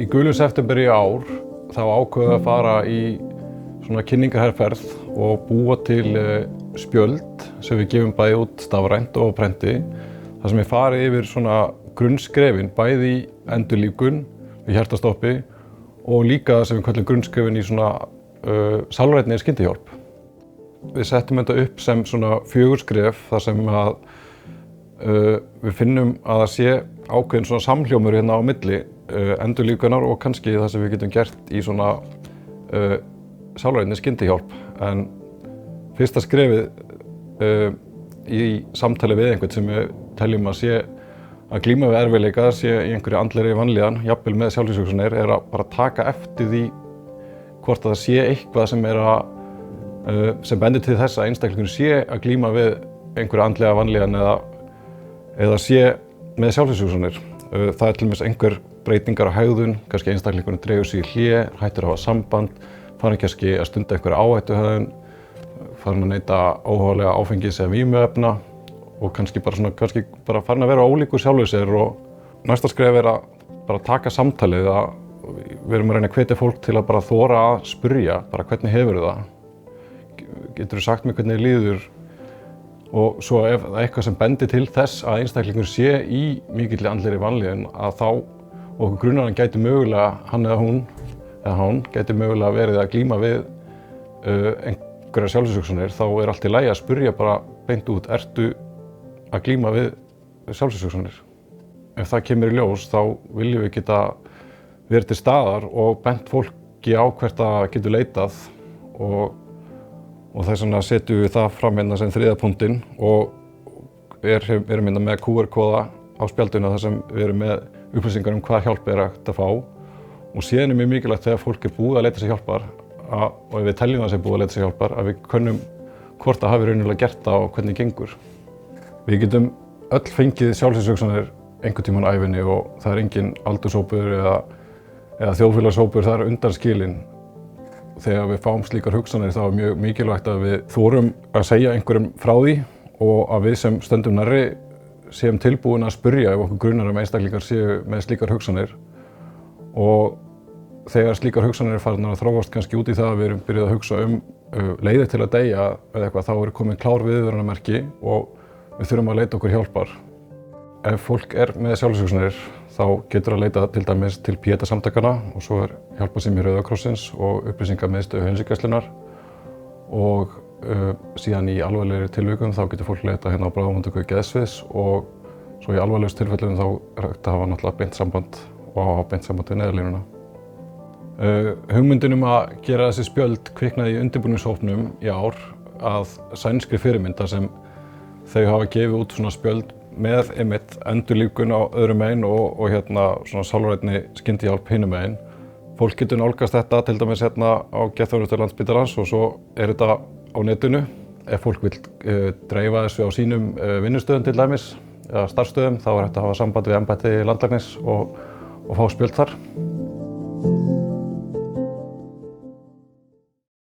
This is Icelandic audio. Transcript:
Í gulu september í ár þá ákveðum við að fara í svona kynningarherferð og búa til spjöld sem við gefum bæði út stafrænt og á prenti. Þar sem við farið yfir svona grunnskrefin, bæði í endurlífgun við hjartastoppi og líka sem við kallum grunnskrefin í svona sálrænni skyndihjálp. Við settum þetta upp sem svona 4 skref þar sem að við finnum að það sé ákveðin svona samhljómur hérna á milli endurlífgunar og kannski það sem við getum gert í svona sálrænni skyndihjálp. En fyrsta skrefið í samtali við einhvern sem við teljum að sé að glíma við erfiðleika, sé í einhverju andlegri vanlíðan, jafnvel með sjálfsvígshugsanir, er að bara taka eftir því hvort að það sé eitthvað sem bendir til þess að einstaklingur sé að glíma við einhverju andlega vanlíðan eða sé með sjálfsvígshugsanir. Það er til dæmis einhver breytingar á hegðun, kannski einstaklingurinn dregur sig í hlé, hættir að hafa samband, farin kannski að stunda einhverja áhættuhegðun, farin að neyta óhóflega áfengis eða vímuefna og kannski bara farin að vera ólíkur sjálfum sér. Og næsta skref er að bara taka samtalið, við erum að reyna að hvetja fólk til að bara þora að spyrja, bara hvernig hefurðu það? Geturðu sagt mér hvernig þér líður? Og svo ef það er eitthvað sem bendir til þess að einstaklingur sé í mikilli andlegri vanlíðan, að þá okkur grunar hann gæti mögulega, hann eða hún gæti mögulega verið að glíma við einhverjar sjálfsvígshugsanir, þá er allt í lagi að spyrja bara beint út, ertu að glíma við sjálfsvígshugsanir? Ef það kemur í ljós, þá viljum við geta verið til staðar og bent fólki á hvert það getur leitað og þess vegna setjum við það fram hérna sem 3. punktinn og erum hérna með QR-kóða á spjalduna þar sem við erum með upplýsingar hvað hjálp er hægt að fá. Og síðan er mjög mikilvægt þegar fólk er búið að leita sér hjálpar og ef við teljum það sem búið að leita sér hjálpar, að við könnum hvort það hafi raunverulega gert það og hvernig gengur. Við getum öll fengið sjálfsvígshugsanir einhvern tímann á ævinni og það er engin aldurshópur eða þjóðfélagshópur þar undanskilinn. Þegar við fáum slíkar hugsanir þá er mjög mikilvægt að við þorum að segja einhverjum frá því og að við sem stöndum nærri séum tilbúin að spyrja ef okkur grunar einstaklingar séu með slíkar hugsanir. Og þegar slíkar hugsanir er farin að þróast kannski út í það að við erum byrjuð að hugsa leiðir til að deyja eða eitthvað, þá er komin klár viðvörunarmerki og við þurfum að leita okkur hjálpar. Ef fólk er með sjálfsvígshugsanir þá getur að leita til dæmis til Pieta-samtakanna og svo er hjálparsími Rauða krossins og upplýsingamiðstöð heilsugæslunnar og síðan í alvarlegri tilvikum þá getur fólk leita hérna á bráðamóttöku geðsviðs og svo í alvarlegust tilfellum þá er hægt að hafa náttúrulega beint samband og hafa beint samband við Neyðarlínuna. Hugmyndin að gera þessi spjöld kviknaði í undirbúningshópnum í ár að sænskri fyrirmynd þar sem þau hafa gefið út svona spjöld með einmitt endurlífgun á öðrum megin og hérna svona sálrænni skyndihjálp hinum megin. Fólk getur nálgast þetta til dæmis hérna á Geðþjónustu Landspítalans og svo er þetta á netinu. Ef fólk vill dreifa þessu á sínum vinnustöðum til dæmis eða starfsstöðum þá er hægt að hafa samband við embætti landlæknis og fá spjöld þar.